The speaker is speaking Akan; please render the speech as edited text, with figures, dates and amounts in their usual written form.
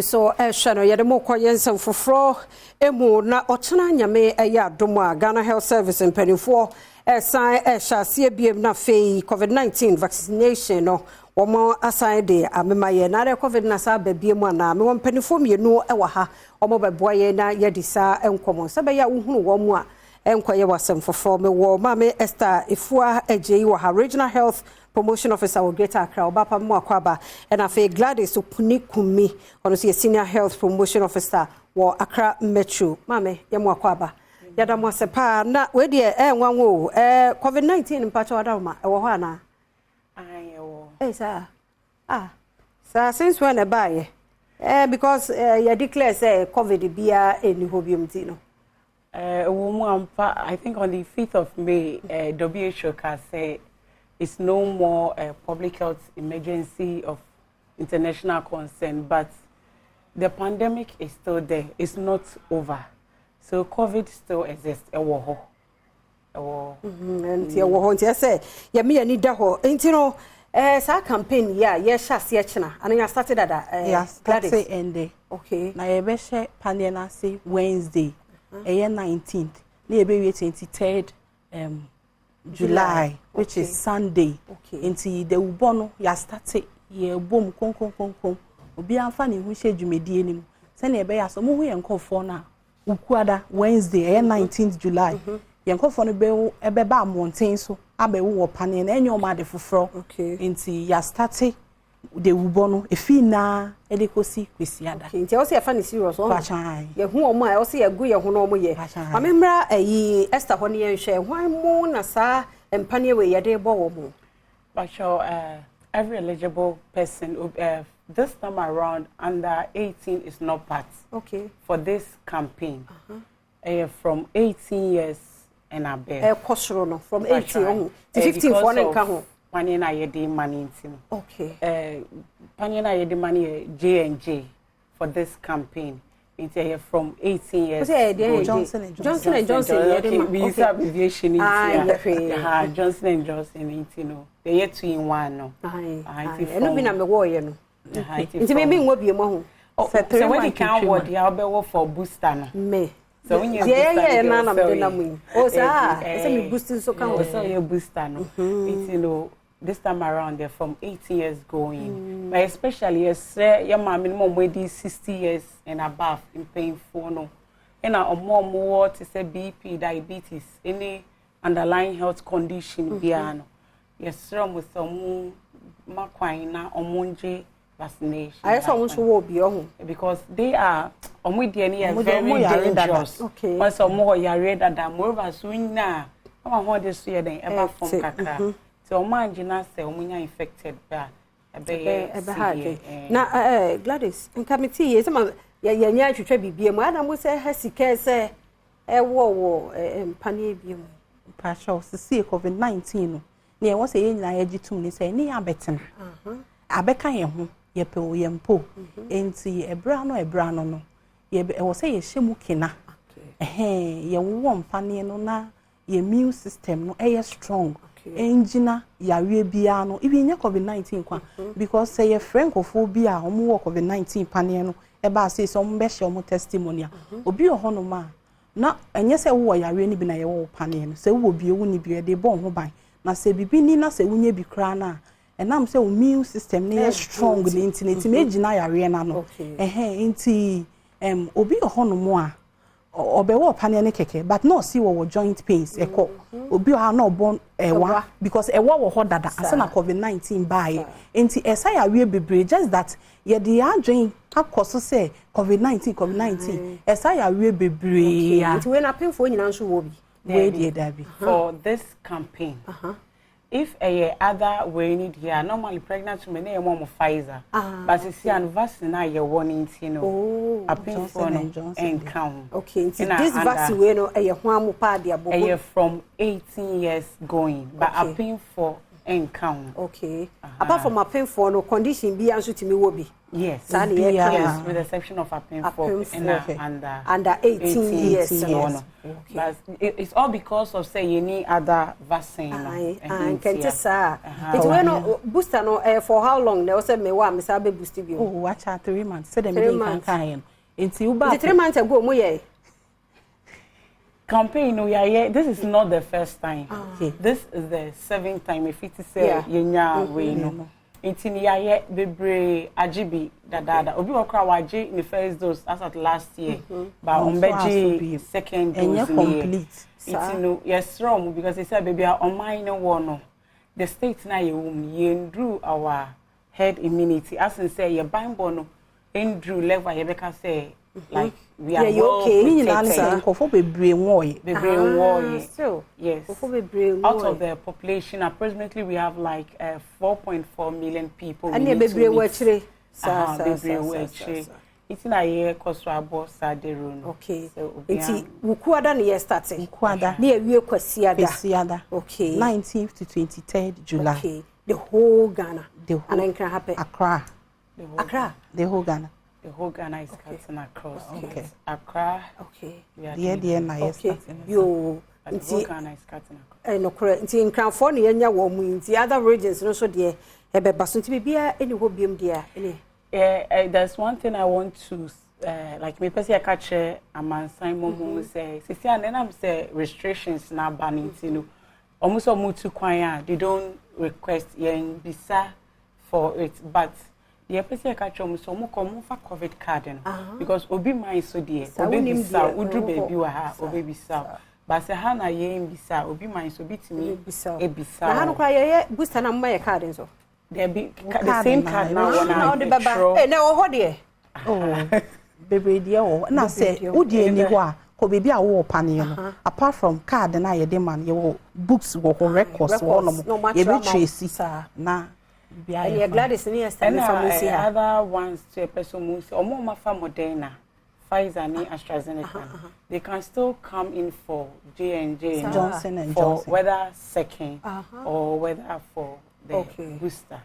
So Shano Yademo Koyensen for Fro Emu na Ochana Nyame Adom Ghana Health Service and Penny for sign Shasia BM na fe COVID-19 vaccination no Omo aside de amemaye na COVID na sa baby mu na me won penny for mienu ewa ha omo beboye na yedisa enkomo se be ya uhunu wo mu a enkoye wasem for me wo ma me Esther Ifua Ejeyi wo ha Regional Health Promotion Officer wo Greater Accra Obapa mu akwaba and afi Gladys Opunikumi ono se Senior Health Promotion Officer wo Accra Metro mame ye mu akwaba yada mo sepa na we de enwanwo COVID-19 mpacho adama ewo ho ana ayewo sir sir since when buy because you declare say COVID bia eni hobium ti no I think on the 5th of May WHO say it's no more a public health emergency of international concern, but the pandemic is still there. It's not over. So COVID still exists. And you say, yeah, me and Nidaho. And you know, sa campaign, yes, Shasiachna. And I started at yes, that's the end. Okay. Na yebeshe pandena say Wednesday, 19th. Ni ebe 23rd July, which is Sunday. Okay. Inti the ubono ya start ye bom kon. Obi anfa ne hu hye dwumedie nim. Se na ebe ya so mo hu yenkofo na ukuada Wednesday 19th July. Yenkofo no be ebe ba mountain so abewo wo pane na enyo ma de foforo. Okay. Inti ya start the ubono efi na edikosi kwesiada. Okay. Inti o se afa ni serious o. Ye hu o ma o se ye gu ye hu no mo ye. Amemra ayi Esther ho ne ye hwe hwan mo na sa empane we ye de bo wo mo. But every eligible person this time around under 18 is not part. Okay. For this campaign. From 18 years and above. From 18 on to 15 for an account. Panina yedi money. Okay. Panina yedi money J&J for this campaign. It's from 18 years. Johnson and Johnson. Okay, we use abbreviation. Johnson and Johnson. The year 2 in 1 no. I no be na me wo ye no. Nti me wo bi mo ho. So when you can word ya be for booster no. Me. So when you na me na mu. Oh say me boosting so can so you booster no. This time around they're from 80 years going. But especially your minimum wait 60 years and above in painful no. And more to say BP, diabetes, any underlying health condition biano. Yes, with some makwina omunje vaccination. I saw one will be on because they are very dangerous. Okay. Once some more yare that more vaccine na. I'm what this year then ever from kaka. So imagine us say omunya infected ba na Gladys in committee is ma ya nya twetwa bibie mu adam say hasike say wo empane biem pasha see COVID-19 no na won say nyina ya gitum ni say ni abetem abeka ye ho ye pe o ye mpo enti ebra no no ye wo say ye hyemu kina ye wo mpane no na ye immune system no strong engina yare bia no even nye COVID-19 kwa because say your francophobia omo COVID-19 panel no e ba say some be share omo testimony obi ohono ma na enye say wo yare ni bi na ye wo panel no say wo bi ewu ni bi e de bon ho ban na say bibi ni na say wunye bi kra na enam say immune system ne strong ni internet me gina yare na no nti obi ohono mo a obewo panel ne keke but no see wo joint pains eko obi ha no born ewa because ewa wo ho dada asa na COVID-19 buy enti esa ya we bebre just that ye dey adwen akoso say COVID-19 esa ya we bebre enti we na painful nyina nso wo bi we dey dabi for this campaign if other we need here normally pregnant women they mom Pfizer but you see and vaccine na ye warning no a painful and count okay this vaccine we no ho amopa de abo from 18 years going but a painful encounter. Okay. Apart from a pain for no condition, be answer to me will be. Yes. Yes, with the exception of a pain for under 18 years. Okay. But it's all because of say you need other vaccine. And can you say? It's when booster no for how long? They also me wa me sabe boost you. Oh, watch out 3 months. Say them can kind. It's you back. 3 months ago, mo ye. Campaign no yeah. This is not the first time. Okay. This is the 7th time. If it is say yenya we no. Inti ni yaye bebre ajibi dada obi okra waje in the first dose as at last year but ombeji second dose complete inti no yes wrong because they said baby on mine no the state na ye ndru our herd immunity as in say your bible no ndru level ye beka say like we are okay ni na say nkofo bebre nwoye still yes out of the population approximately we have like 4.4 million people and bebre wachire it's na year kosrabo saderun okay enti wukuada na year starting wukuada na ewie kwasiada okay 19th to 23rd July okay the whole Ghana and then can happen Accra the whole Ghana is cutting across. Okay. Accra. Okay. Yeah, na yes. Yo, the whole Ghana is cutting across. No correct. Nti in California nya wo mu nti other regions no so there e be baso nti bia any ho biom there any. There's one thing I want to like me person catch aman Simon say sisi and am say restrictions na banning no. Almost omutu kwan they don't request yen bisa for it but the person catch so mo come for COVID card because obi mind so there obi bisa udru baby wa ha obi bisa but say ha na ye bisa obi mind so bitimi e bisa na ha no kwa ye booster na mma ye card so there be the same card now one the baba na o ho there baby there o na say udi eni ho a ko baby a wo pane no apart from card na ye de man ye wo books wo records wo no ye be trace na and you're glad it's near other ones to a person who say omo fa Moderna Pfizer and AstraZeneca they can still come in for J&J Johnson and for Johnson whether second or whether for the booster.